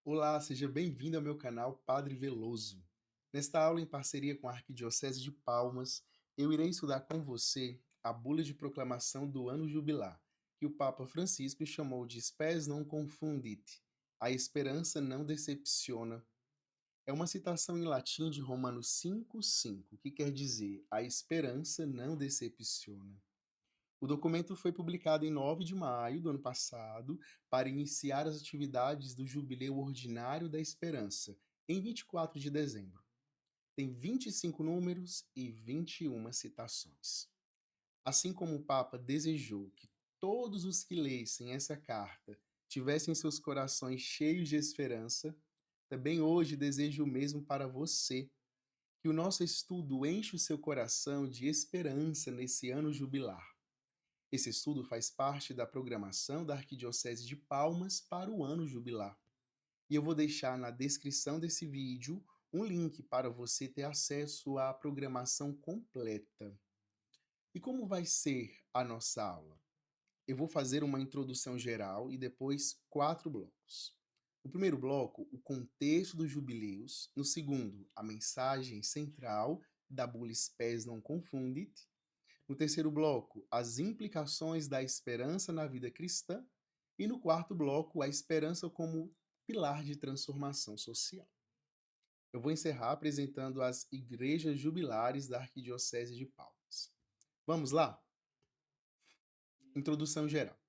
Olá, seja bem-vindo ao meu canal Padre Veloso. Nesta aula, em parceria com a Arquidiocese de Palmas, eu irei estudar com você a bula de proclamação do ano jubilar, que o Papa Francisco chamou de Spes non confundit, a esperança não decepciona. É uma citação em latim de Romanos 5:5, que quer dizer a esperança não decepciona. O documento foi publicado em 9 de maio do ano passado para iniciar as atividades do Jubileu Ordinário da Esperança, em 24 de dezembro. Tem 25 números e 21 citações. Assim como o Papa desejou que todos os que lessem essa carta tivessem seus corações cheios de esperança, também hoje desejo o mesmo para você, que o nosso estudo enche o seu coração de esperança nesse ano jubilar. Esse estudo faz parte da programação da Arquidiocese de Palmas para o ano jubilar. E eu vou deixar na descrição desse vídeo um link para você ter acesso à programação completa. E como vai ser a nossa aula? Eu vou fazer uma introdução geral e depois 4 blocos. No primeiro bloco, o contexto dos jubileus. No segundo, a mensagem central da bula Spes non confundit. No terceiro bloco, as implicações da esperança na vida cristã. E no quarto bloco, a esperança como pilar de transformação social. Eu vou encerrar apresentando as igrejas jubilares da Arquidiocese de Palmas. Vamos lá? Introdução geral.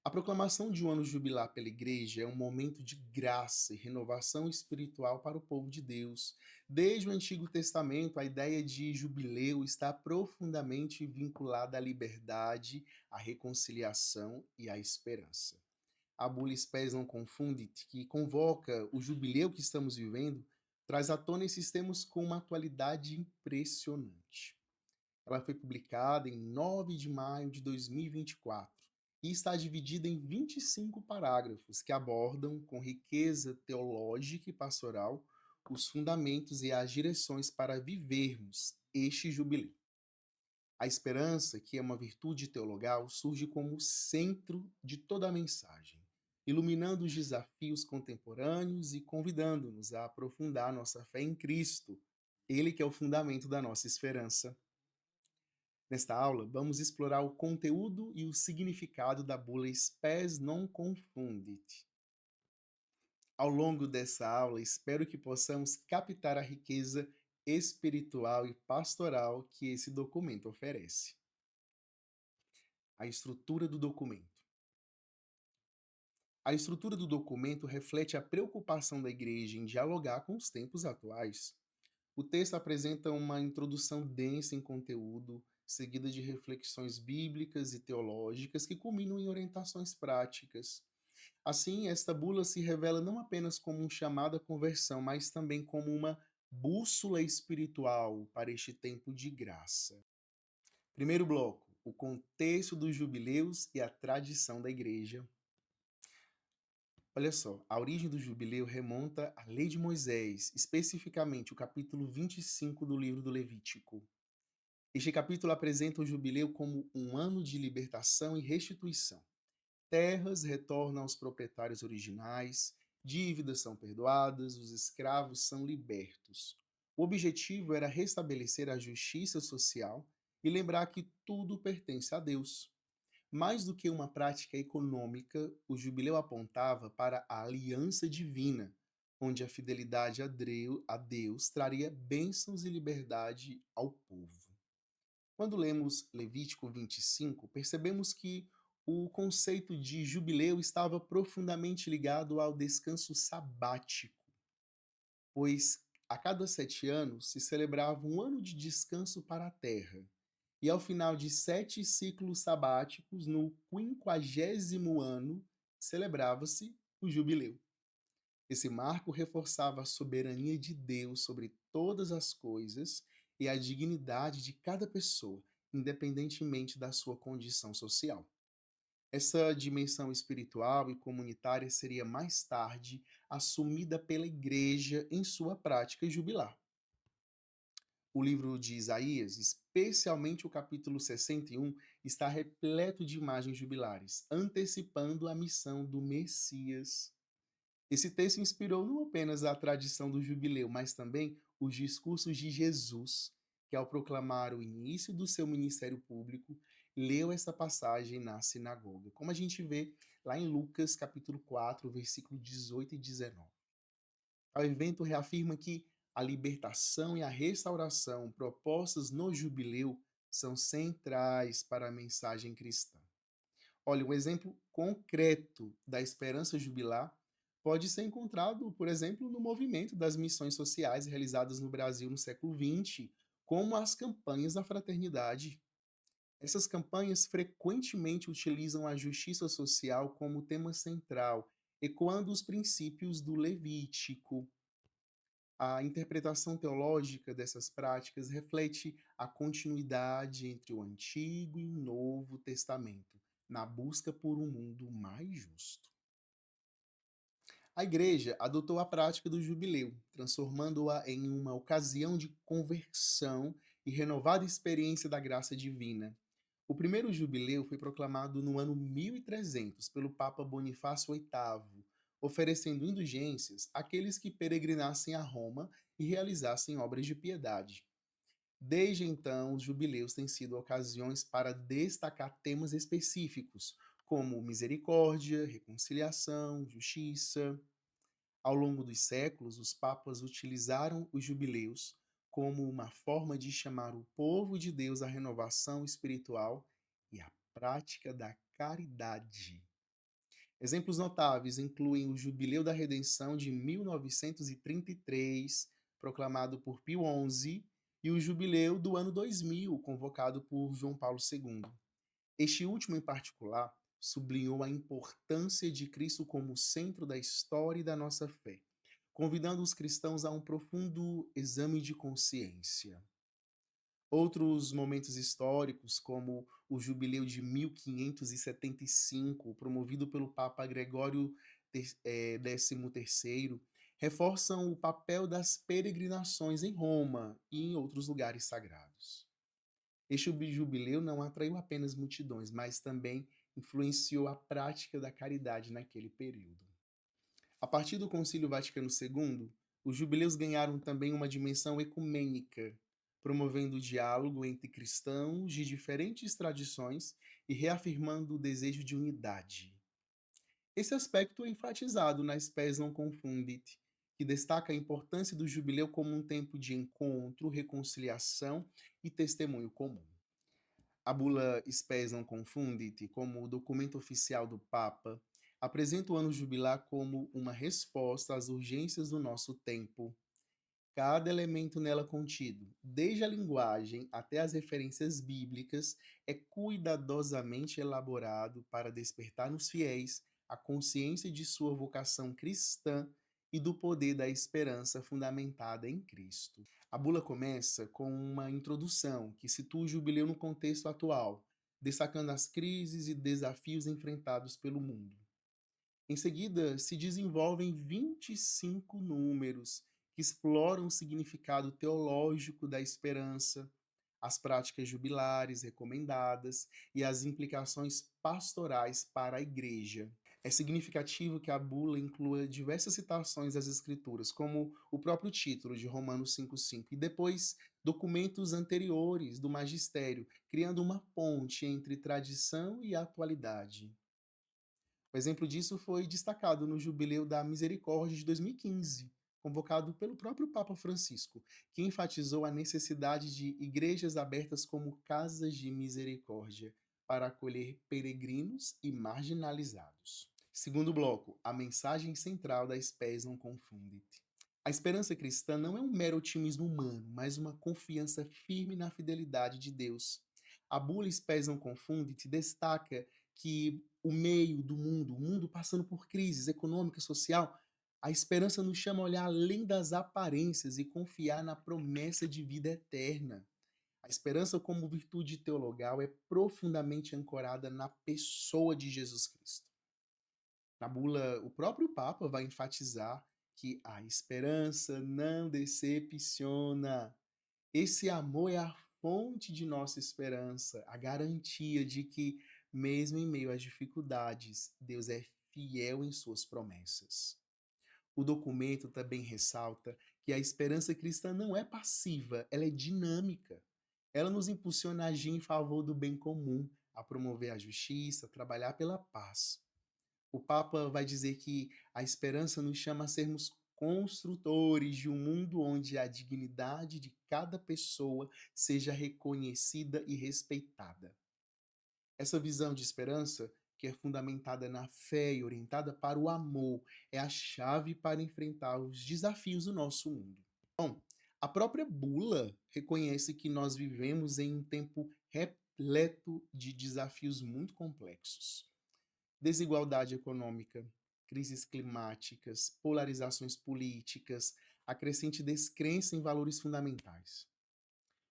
A proclamação de um ano jubilar pela Igreja é um momento de graça e renovação espiritual para o povo de Deus. Desde o Antigo Testamento, a ideia de jubileu está profundamente vinculada à liberdade, à reconciliação e à esperança. A bula Spes non confundit, que convoca o jubileu que estamos vivendo, traz à tona esses temas com uma atualidade impressionante. Ela foi publicada em 9 de maio de 2024 e está dividida em 25 parágrafos que abordam, com riqueza teológica e pastoral, os fundamentos e as direções para vivermos este jubileu. A esperança, que é uma virtude teologal, surge como centro de toda a mensagem, iluminando os desafios contemporâneos e convidando-nos a aprofundar nossa fé em Cristo, Ele que é o fundamento da nossa esperança. Nesta aula, vamos explorar o conteúdo e o significado da bula Spes non confundit. Ao longo dessa aula, espero que possamos captar a riqueza espiritual e pastoral que esse documento oferece. A estrutura do documento. A estrutura do documento reflete a preocupação da Igreja em dialogar com os tempos atuais. O texto apresenta uma introdução densa em conteúdo, seguida de reflexões bíblicas e teológicas que culminam em orientações práticas. Assim, esta bula se revela não apenas como um chamado à conversão, mas também como uma bússola espiritual para este tempo de graça. Primeiro bloco: o contexto dos jubileus e a tradição da Igreja. Olha só, a origem do jubileu remonta à Lei de Moisés, especificamente o capítulo 25 do livro do Levítico. Este capítulo apresenta o jubileu como um ano de libertação e restituição. Terras retornam aos proprietários originais, dívidas são perdoadas, os escravos são libertos. O objetivo era restabelecer a justiça social e lembrar que tudo pertence a Deus. Mais do que uma prática econômica, o jubileu apontava para a aliança divina, onde a fidelidade a Deus traria bênçãos e liberdade ao povo. Quando lemos Levítico 25, percebemos que o conceito de jubileu estava profundamente ligado ao descanso sabático, pois a cada 7 anos se celebrava um ano de descanso para a terra. E ao final de 7 ciclos sabáticos, no 50º ano, celebrava-se o jubileu. Esse marco reforçava a soberania de Deus sobre todas as coisas e a dignidade de cada pessoa, independentemente da sua condição social. Essa dimensão espiritual e comunitária seria mais tarde assumida pela Igreja em sua prática jubilar. O livro de Isaías, especialmente o capítulo 61, está repleto de imagens jubilares, antecipando a missão do Messias. Esse texto inspirou não apenas a tradição do jubileu, mas também os discursos de Jesus, que ao proclamar o início do seu ministério público, leu essa passagem na sinagoga, como a gente vê lá em Lucas capítulo 4, versículo 18 e 19. O evento reafirma que a libertação e a restauração propostas no jubileu são centrais para a mensagem cristã. Olha, um exemplo concreto da esperança jubilar pode ser encontrado, por exemplo, no movimento das missões sociais realizadas no Brasil no século XX, como as campanhas da fraternidade. Essas campanhas frequentemente utilizam a justiça social como tema central, ecoando os princípios do Levítico. A interpretação teológica dessas práticas reflete a continuidade entre o Antigo e o Novo Testamento, na busca por um mundo mais justo. A Igreja adotou a prática do jubileu, transformando-a em uma ocasião de conversão e renovada experiência da graça divina. O primeiro jubileu foi proclamado no ano 1300 pelo Papa Bonifácio VIII, oferecendo indulgências àqueles que peregrinassem a Roma e realizassem obras de piedade. Desde então, os jubileus têm sido ocasiões para destacar temas específicos, como misericórdia, reconciliação, justiça. Ao longo dos séculos, os papas utilizaram os jubileus como uma forma de chamar o povo de Deus à renovação espiritual e à prática da caridade. Exemplos notáveis incluem o Jubileu da Redenção de 1933, proclamado por Pio XI, e o Jubileu do ano 2000, convocado por João Paulo II. Este último, em particular, sublinhou a importância de Cristo como centro da história e da nossa fé, convidando os cristãos a um profundo exame de consciência. Outros momentos históricos, como o Jubileu de 1575, promovido pelo Papa Gregório XIII, reforçam o papel das peregrinações em Roma e em outros lugares sagrados. Este jubileu não atraiu apenas multidões, mas também influenciou a prática da caridade naquele período. A partir do Concílio Vaticano II, os jubileus ganharam também uma dimensão ecumênica, promovendo o diálogo entre cristãos de diferentes tradições e reafirmando o desejo de unidade. Esse aspecto é enfatizado na Spes non confundit, que destaca a importância do jubileu como um tempo de encontro, reconciliação e testemunho comum. A bula Spes non confundit, como o documento oficial do Papa, apresenta o ano jubilar como uma resposta às urgências do nosso tempo. Cada elemento nela contido, desde a linguagem até as referências bíblicas, é cuidadosamente elaborado para despertar nos fiéis a consciência de sua vocação cristã e do poder da esperança fundamentada em Cristo. A bula começa com uma introdução que situa o jubileu no contexto atual, destacando as crises e desafios enfrentados pelo mundo. Em seguida, se desenvolvem 25 números que exploram o significado teológico da esperança, as práticas jubilares recomendadas e as implicações pastorais para a Igreja. É significativo que a bula inclua diversas citações das Escrituras, como o próprio título de Romanos 5,5, e depois documentos anteriores do magistério, criando uma ponte entre tradição e atualidade. O exemplo disso foi destacado no Jubileu da Misericórdia de 2015, convocado pelo próprio Papa Francisco, que enfatizou a necessidade de igrejas abertas como casas de misericórdia para acolher peregrinos e marginalizados. Segundo bloco, a mensagem central da Spes non confundit. A esperança cristã não é um mero otimismo humano, mas uma confiança firme na fidelidade de Deus. A bula Spes non confundit destaca que o mundo passando por crises econômica e social, a esperança nos chama a olhar além das aparências e confiar na promessa de vida eterna. A esperança como virtude teologal é profundamente ancorada na pessoa de Jesus Cristo. Na bula, o próprio Papa vai enfatizar que a esperança não decepciona. Esse amor é a fonte de nossa esperança, a garantia de que, mesmo em meio às dificuldades, Deus é fiel em suas promessas. O documento também ressalta que a esperança cristã não é passiva, ela é dinâmica. Ela nos impulsiona a agir em favor do bem comum, a promover a justiça, a trabalhar pela paz. O Papa vai dizer que a esperança nos chama a sermos construtores de um mundo onde a dignidade de cada pessoa seja reconhecida e respeitada. Essa visão de esperança, que é fundamentada na fé e orientada para o amor, é a chave para enfrentar os desafios do nosso mundo. Bom, a própria bula reconhece que nós vivemos em um tempo repleto de desafios muito complexos. Desigualdade econômica, crises climáticas, polarizações políticas, a crescente descrença em valores fundamentais.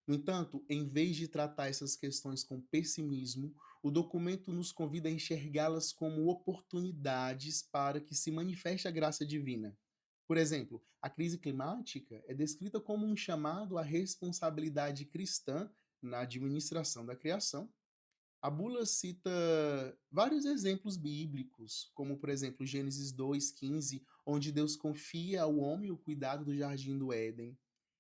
No entanto, em vez de tratar essas questões com pessimismo, o documento nos convida a enxergá-las como oportunidades para que se manifeste a graça divina. Por exemplo, a crise climática é descrita como um chamado à responsabilidade cristã na administração da criação. A bula cita vários exemplos bíblicos, como por exemplo Gênesis 2:15, onde Deus confia ao homem o cuidado do jardim do Éden.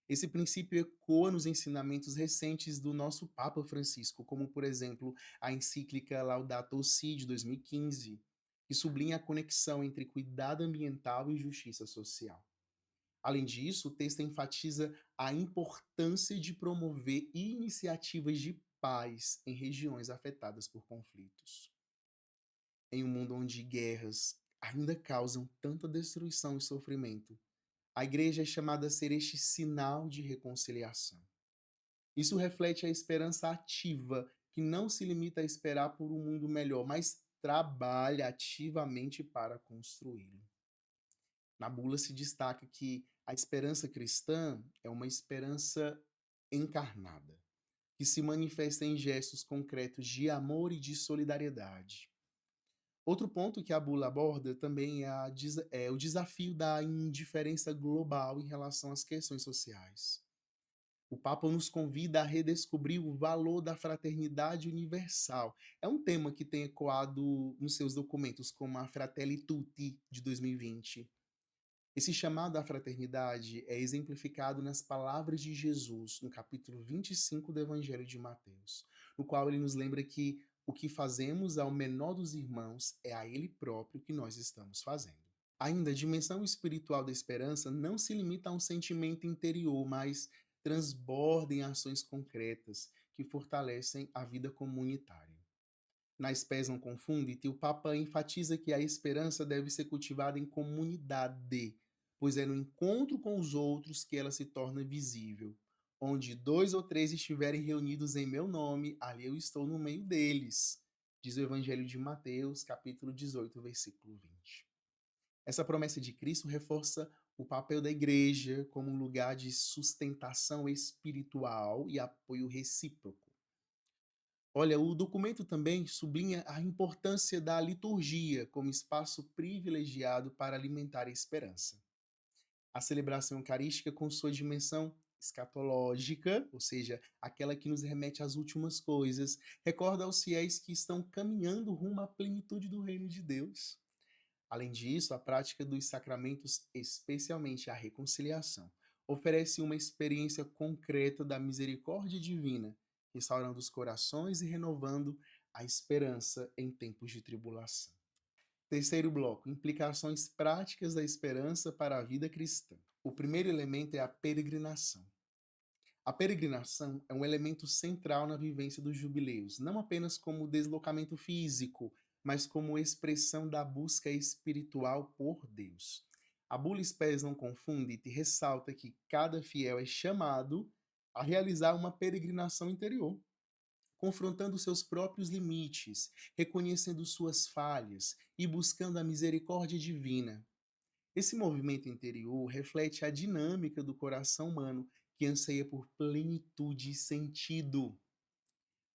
Esse princípio ecoa nos ensinamentos recentes do nosso Papa Francisco, como por exemplo a encíclica Laudato Si de 2015, que sublinha a conexão entre cuidado ambiental e justiça social. Além disso, o texto enfatiza a importância de promover iniciativas de paz em regiões afetadas por conflitos. Em um mundo onde guerras ainda causam tanta destruição e sofrimento, a igreja é chamada a ser este sinal de reconciliação. Isso reflete a esperança ativa, que não se limita a esperar por um mundo melhor, mas trabalha ativamente para construí-lo. Na bula se destaca que a esperança cristã é uma esperança encarnada, que se manifesta em gestos concretos de amor e de solidariedade. Outro ponto que a bula aborda também é o desafio da indiferença global em relação às questões sociais. O Papa nos convida a redescobrir o valor da fraternidade universal. É um tema que tem ecoado nos seus documentos, como a Fratelli Tutti de 2020. Esse chamado à fraternidade é exemplificado nas palavras de Jesus, no capítulo 25 do Evangelho de Mateus, no qual ele nos lembra que o que fazemos ao menor dos irmãos é a ele próprio que nós estamos fazendo. Ainda, a dimensão espiritual da esperança não se limita a um sentimento interior, mas transborda em ações concretas que fortalecem a vida comunitária. Na Spes não Confundit, o Papa enfatiza que a esperança deve ser cultivada em comunidade, pois é no encontro com os outros que ela se torna visível. Onde 2 ou 3 estiverem reunidos em meu nome, ali eu estou no meio deles, diz o Evangelho de Mateus, capítulo 18, versículo 20. Essa promessa de Cristo reforça o papel da igreja como um lugar de sustentação espiritual e apoio recíproco. Olha, o documento também sublinha a importância da liturgia como espaço privilegiado para alimentar a esperança. A celebração eucarística, com sua dimensão escatológica, ou seja, aquela que nos remete às últimas coisas, recorda aos fiéis que estão caminhando rumo à plenitude do reino de Deus. Além disso, a prática dos sacramentos, especialmente a reconciliação, oferece uma experiência concreta da misericórdia divina, restaurando os corações e renovando a esperança em tempos de tribulação. Terceiro bloco, implicações práticas da esperança para a vida cristã. O primeiro elemento é a peregrinação. A peregrinação é um elemento central na vivência dos jubileus, não apenas como deslocamento físico, mas como expressão da busca espiritual por Deus. A bula Spes não Confundit ressalta que cada fiel é chamado a realizar uma peregrinação interior, confrontando seus próprios limites, reconhecendo suas falhas e buscando a misericórdia divina. Esse movimento interior reflete a dinâmica do coração humano que anseia por plenitude e sentido.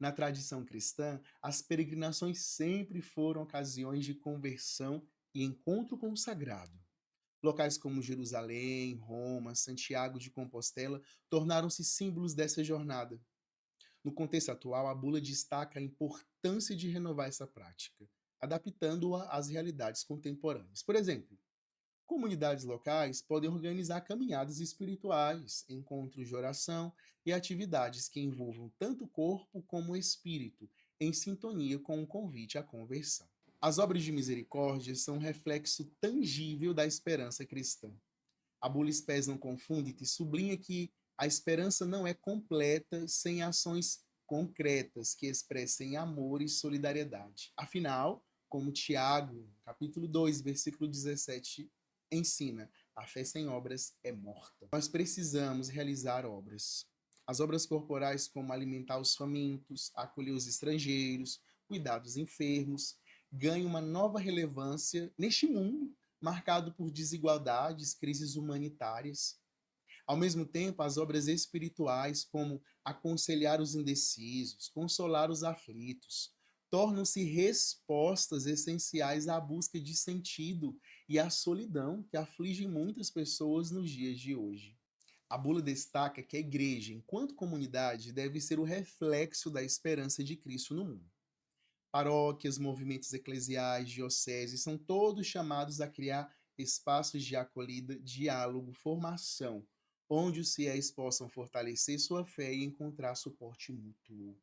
Na tradição cristã, as peregrinações sempre foram ocasiões de conversão e encontro com o sagrado. Locais como Jerusalém, Roma, Santiago de Compostela tornaram-se símbolos dessa jornada. No contexto atual, a bula destaca a importância de renovar essa prática, adaptando-a às realidades contemporâneas. Por exemplo, Comunidades locais podem organizar caminhadas espirituais, encontros de oração e atividades que envolvam tanto o corpo como o espírito, em sintonia com o convite à conversão. As obras de misericórdia são um reflexo tangível da esperança cristã. A bula Spes não confunde-te sublinha que a esperança não é completa sem ações concretas que expressem amor e solidariedade. Afinal, como Tiago, capítulo 2, versículo 17, ensina, a fé sem obras é morta. Nós precisamos realizar obras. As obras corporais, como alimentar os famintos, acolher os estrangeiros, cuidar dos enfermos, ganham uma nova relevância neste mundo marcado por desigualdades, crises humanitárias. Ao mesmo tempo, as obras espirituais, como aconselhar os indecisos, consolar os aflitos, tornam-se respostas essenciais à busca de sentido e à solidão que aflige muitas pessoas nos dias de hoje. A bula destaca que a igreja, enquanto comunidade, deve ser o reflexo da esperança de Cristo no mundo. Paróquias, movimentos eclesiais, dioceses, são todos chamados a criar espaços de acolhida, diálogo, formação, onde os fiéis possam fortalecer sua fé e encontrar suporte mútuo.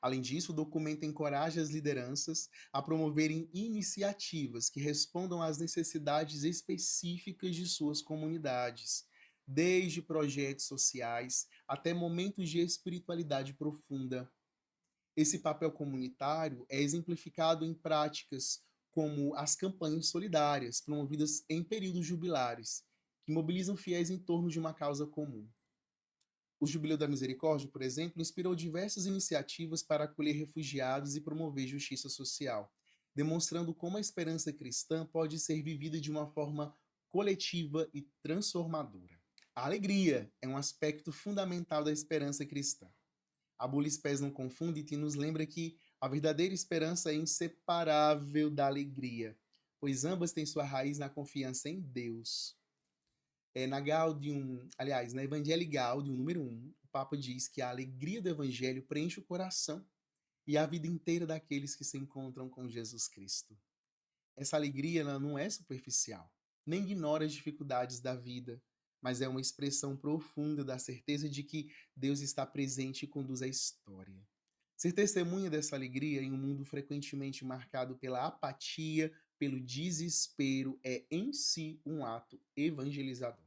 Além disso, o documento encoraja as lideranças a promoverem iniciativas que respondam às necessidades específicas de suas comunidades, desde projetos sociais até momentos de espiritualidade profunda. Esse papel comunitário é exemplificado em práticas como as campanhas solidárias, promovidas em períodos jubilares, que mobilizam fiéis em torno de uma causa comum. O Jubileu da Misericórdia, por exemplo, inspirou diversas iniciativas para acolher refugiados e promover justiça social, demonstrando como a esperança cristã pode ser vivida de uma forma coletiva e transformadora. A alegria é um aspecto fundamental da esperança cristã. A bula Spes não confunde e nos lembra que a verdadeira esperança é inseparável da alegria, pois ambas têm sua raiz na confiança em Deus. Na Gaudium, aliás, na Evangelii Gaudium número 1, o Papa diz que a alegria do Evangelho preenche o coração e a vida inteira daqueles que se encontram com Jesus Cristo. Essa alegria não é superficial, nem ignora as dificuldades da vida, mas é uma expressão profunda da certeza de que Deus está presente e conduz a história. Ser testemunha dessa alegria em um mundo frequentemente marcado pela apatia, pelo desespero, é em si um ato evangelizador.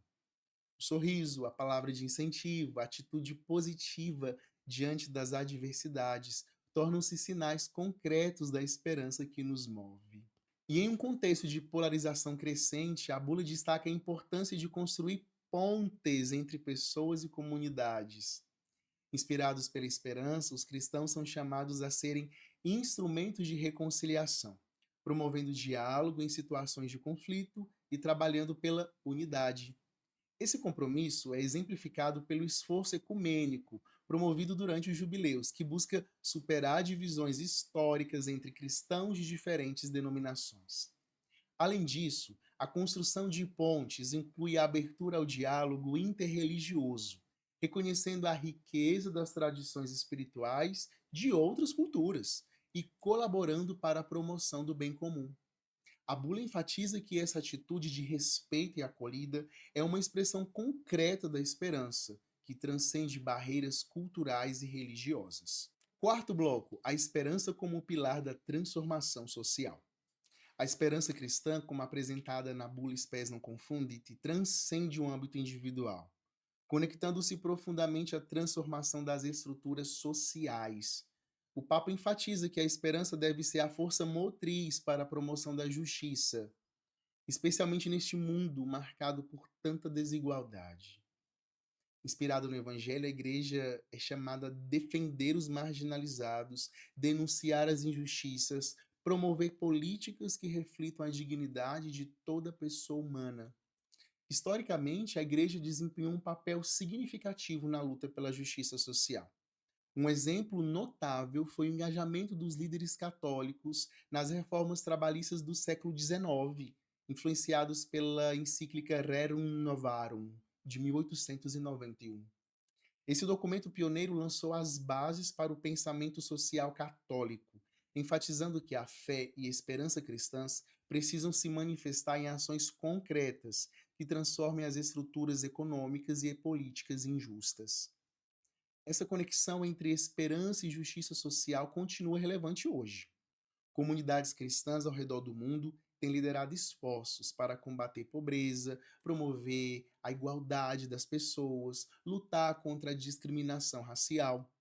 O sorriso, a palavra de incentivo, a atitude positiva diante das adversidades tornam-se sinais concretos da esperança que nos move. E em um contexto de polarização crescente, a bula destaca a importância de construir pontes entre pessoas e comunidades. Inspirados pela esperança, os cristãos são chamados a serem instrumentos de reconciliação, promovendo diálogo em situações de conflito e trabalhando pela unidade. Esse compromisso é exemplificado pelo esforço ecumênico promovido durante os jubileus, que busca superar divisões históricas entre cristãos de diferentes denominações. Além disso, a construção de pontes inclui a abertura ao diálogo interreligioso, reconhecendo a riqueza das tradições espirituais de outras culturas e colaborando para a promoção do bem comum. A bula enfatiza que essa atitude de respeito e acolhida é uma expressão concreta da esperança, que transcende barreiras culturais e religiosas. Quarto bloco, a esperança como pilar da transformação social. A esperança cristã, como apresentada na bula Spes não confunde, transcende o âmbito individual, conectando-se profundamente à transformação das estruturas sociais. O Papa enfatiza que a esperança deve ser a força motriz para a promoção da justiça, especialmente neste mundo marcado por tanta desigualdade. Inspirado no Evangelho, a Igreja é chamada a defender os marginalizados, denunciar as injustiças, promover políticas que reflitam a dignidade de toda pessoa humana. Historicamente, a Igreja desempenhou um papel significativo na luta pela justiça social. Um exemplo notável foi o engajamento dos líderes católicos nas reformas trabalhistas do século XIX, influenciados pela encíclica Rerum Novarum, de 1891. Esse documento pioneiro lançou as bases para o pensamento social católico, enfatizando que a fé e a esperança cristãs precisam se manifestar em ações concretas que transformem as estruturas econômicas e políticas injustas. Essa conexão entre esperança e justiça social continua relevante hoje. Comunidades cristãs ao redor do mundo têm liderado esforços para combater pobreza, promover a igualdade das pessoas, lutar contra a discriminação racial.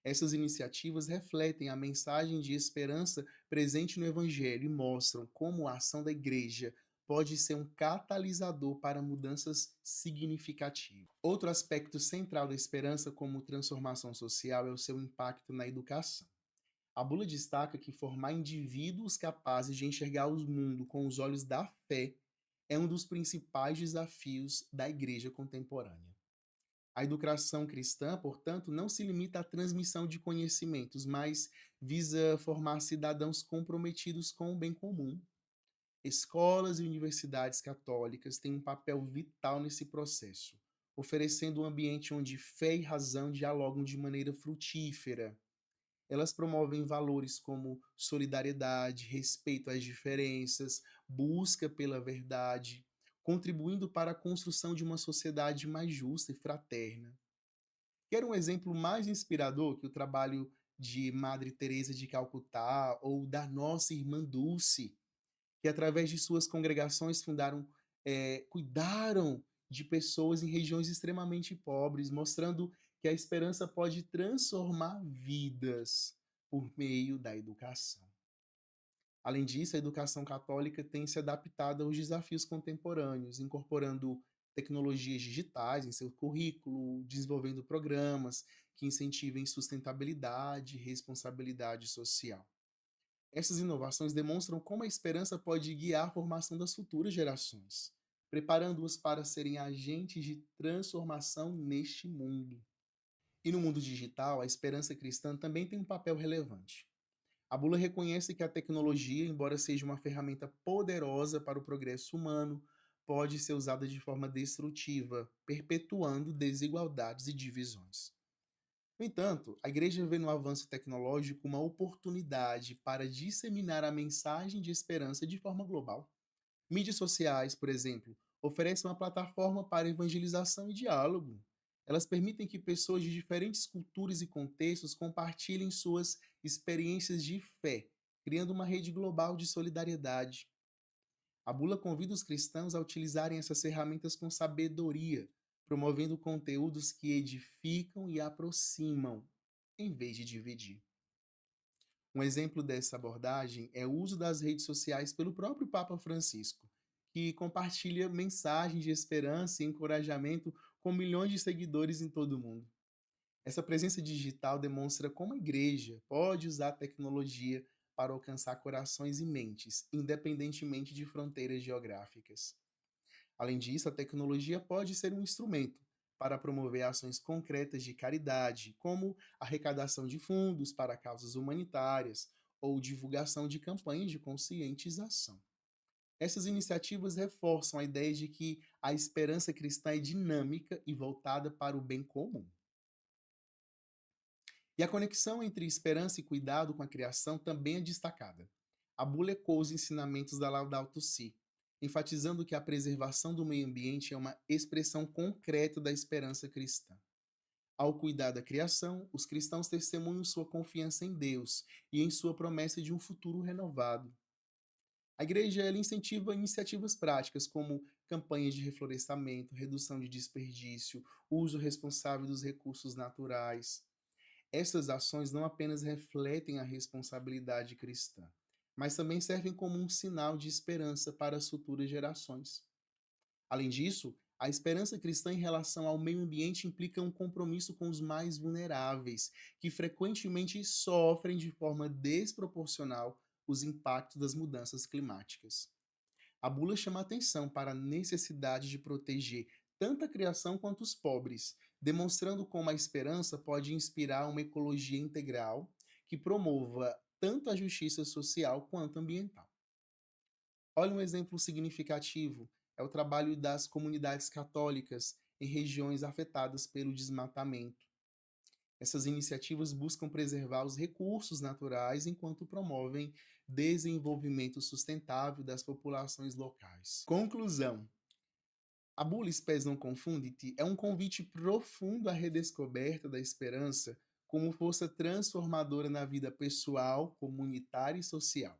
Essas iniciativas refletem a mensagem de esperança presente no Evangelho e mostram como a ação da igreja pode ser um catalisador para mudanças significativas. Outro aspecto central da esperança como transformação social é o seu impacto na educação. A bula destaca que formar indivíduos capazes de enxergar o mundo com os olhos da fé é um dos principais desafios da igreja contemporânea. A educação cristã, portanto, não se limita à transmissão de conhecimentos, mas visa formar cidadãos comprometidos com o bem comum. Escolas e universidades católicas têm um papel vital nesse processo, oferecendo um ambiente onde fé e razão dialogam de maneira frutífera. Elas promovem valores como solidariedade, respeito às diferenças, busca pela verdade, contribuindo para a construção de uma sociedade mais justa e fraterna. Quer um exemplo mais inspirador que o trabalho de Madre Teresa de Calcutá ou da nossa irmã Dulce, que através de suas congregações cuidaram de pessoas em regiões extremamente pobres, mostrando que a esperança pode transformar vidas por meio da educação. Além disso, a educação católica tem se adaptado aos desafios contemporâneos, incorporando tecnologias digitais em seu currículo, desenvolvendo programas que incentivem sustentabilidade e responsabilidade social. Essas inovações demonstram como a esperança pode guiar a formação das futuras gerações, preparando-as para serem agentes de transformação neste mundo. E no mundo digital, a esperança cristã também tem um papel relevante. A bula reconhece que a tecnologia, embora seja uma ferramenta poderosa para o progresso humano, pode ser usada de forma destrutiva, perpetuando desigualdades e divisões. No entanto, a igreja vê no avanço tecnológico uma oportunidade para disseminar a mensagem de esperança de forma global. Mídias sociais, por exemplo, oferecem uma plataforma para evangelização e diálogo. Elas permitem que pessoas de diferentes culturas e contextos compartilhem suas experiências de fé, criando uma rede global de solidariedade. A bula convida os cristãos a utilizarem essas ferramentas com sabedoria, promovendo conteúdos que edificam e aproximam, em vez de dividir. Um exemplo dessa abordagem é o uso das redes sociais pelo próprio Papa Francisco, que compartilha mensagens de esperança e encorajamento com milhões de seguidores em todo o mundo. Essa presença digital demonstra como a igreja pode usar a tecnologia para alcançar corações e mentes, independentemente de fronteiras geográficas. Além disso, a tecnologia pode ser um instrumento para promover ações concretas de caridade, como arrecadação de fundos para causas humanitárias ou divulgação de campanhas de conscientização. Essas iniciativas reforçam a ideia de que a esperança cristã é dinâmica e voltada para o bem comum. E a conexão entre esperança e cuidado com a criação também é destacada. A bula ecoa os ensinamentos da Laudato Si, enfatizando que a preservação do meio ambiente é uma expressão concreta da esperança cristã. Ao cuidar da criação, os cristãos testemunham sua confiança em Deus e em sua promessa de um futuro renovado. A igreja ela incentiva iniciativas práticas como campanhas de reflorestamento, redução de desperdício, uso responsável dos recursos naturais. Essas ações não apenas refletem a responsabilidade cristã, mas também servem como um sinal de esperança para as futuras gerações. Além disso, a esperança cristã em relação ao meio ambiente implica um compromisso com os mais vulneráveis, que frequentemente sofrem de forma desproporcional os impactos das mudanças climáticas. A bula chama atenção para a necessidade de proteger tanto a criação quanto os pobres, demonstrando como a esperança pode inspirar uma ecologia integral que promova tanto a justiça social quanto ambiental. Olha um exemplo significativo, é o trabalho das comunidades católicas em regiões afetadas pelo desmatamento. Essas iniciativas buscam preservar os recursos naturais enquanto promovem desenvolvimento sustentável das populações locais. Conclusão: a bula Spes non confundit é um convite profundo à redescoberta da esperança como força transformadora na vida pessoal, comunitária e social.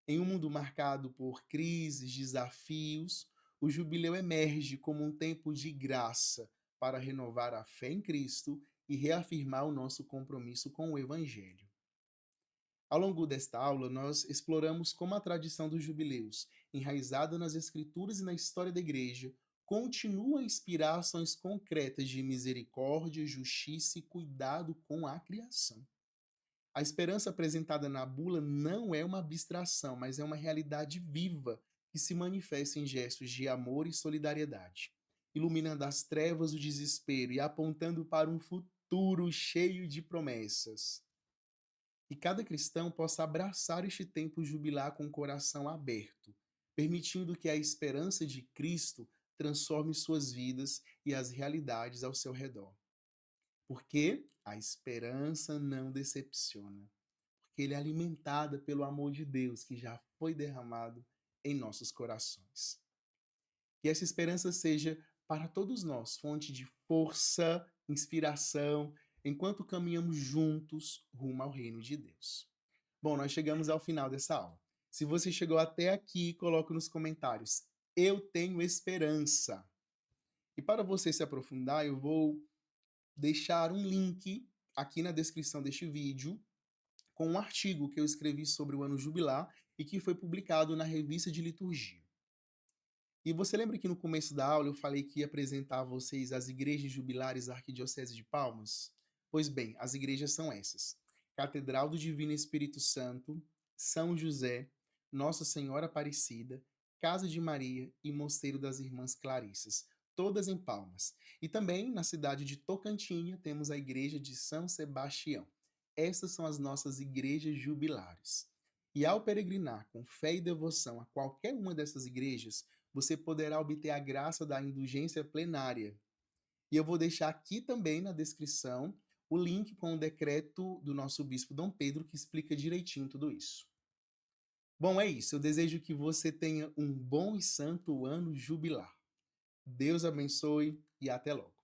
Em um mundo marcado por crises, desafios, o jubileu emerge como um tempo de graça para renovar a fé em Cristo e reafirmar o nosso compromisso com o Evangelho. Ao longo desta aula, nós exploramos como a tradição dos jubileus, enraizada nas Escrituras e na história da Igreja, continua a inspirar ações concretas de misericórdia, justiça e cuidado com a criação. A esperança apresentada na bula não é uma abstração, mas é uma realidade viva que se manifesta em gestos de amor e solidariedade, iluminando as trevas do desespero e apontando para um futuro cheio de promessas. Que cada cristão possa abraçar este tempo jubilar com o coração aberto, permitindo que a esperança de Cristo transforme suas vidas e as realidades ao seu redor. Porque a esperança não decepciona, porque ele é alimentada pelo amor de Deus que já foi derramado em nossos corações. Que essa esperança seja para todos nós fonte de força, inspiração, enquanto caminhamos juntos rumo ao reino de Deus. Bom, nós chegamos ao final dessa aula. Se você chegou até aqui, coloque nos comentários: eu tenho esperança. E para você se aprofundar, eu vou deixar um link aqui na descrição deste vídeo com um artigo que eu escrevi sobre o ano jubilar e que foi publicado na Revista de Liturgia. E você lembra que no começo da aula eu falei que ia apresentar a vocês as igrejas jubilares da Arquidiocese de Palmas? Pois bem, as igrejas são essas: Catedral do Divino Espírito Santo, São José, Nossa Senhora Aparecida, Casa de Maria e Mosteiro das Irmãs Clarissas, todas em Palmas. E também na cidade de Tocantinha temos a igreja de São Sebastião. Essas são as nossas igrejas jubilares. E ao peregrinar com fé e devoção a qualquer uma dessas igrejas, você poderá obter a graça da indulgência plenária. E eu vou deixar aqui também na descrição o link com o decreto do nosso bispo Dom Pedro que explica direitinho tudo isso. Bom, é isso. Eu desejo que você tenha um bom e santo ano jubilar. Deus abençoe e até logo.